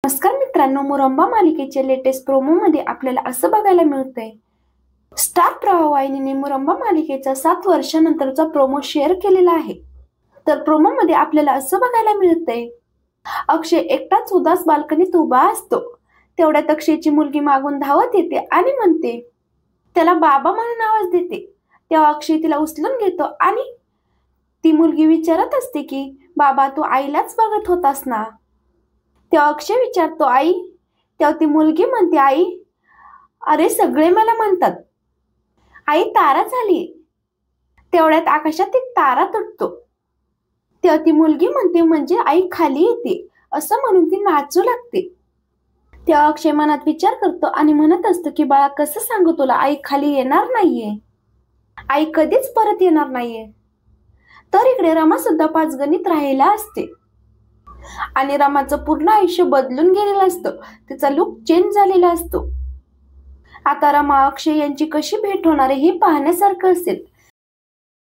नमस्कार मित्रांनो, मुरंबा मालिकेच्या लेटेस्ट प्रोमो मध्ये आपल्याला असं बघायला मिळतंय. स्टार प्रवाहिनीने मुरंबा मालिकेचा 7 वर्षानंतरचा प्रोमो शेअर केलेला आहे. तर प्रोमो मध्ये आपल्याला असं बघायला मिळतंय, अक्षय एकटाच उदास बाल्कनीत उभा असतो. तेवढ्यात अक्षयची मुलगी मागून धावत येते आणि म्हणते, त्याला बाबा म्हणून आवाज देते. तेव्हा अक्षय तिला उचलून घेतो आणि ती मुलगी विचारत असते की, बाबा तू आईलाच बघत होतास ना? तेव्हा अक्षय विचारतो, आई? तेव्हा ती मुलगी म्हणते, आई अरे सगळे मला म्हणतात. आई तारा झाली. तेवढ्यात आकाशात एक तारा तुटतो. तेव्हा ती मुलगी म्हणते, म्हणजे आई खाली येते असं म्हणून ती नाचू लागते. तेव्हा अक्षय मनात विचार करतो आणि म्हणत असतो की, बाळा कसं सांगू तुला, आई खाली येणार नाहीये. आई कधीच परत येणार नाहीये. तर इकडे रमा सुद्धा पाचगणीत राहिला असते आणि रमाचं पूर्ण आयुष्य बदलून गेलेलं असतं. तिचा लुक चेंज झालेला असतो. आता रमा अक्षय यांची कशी भेट होणार आहे हे पाहण्यासारखं असेल.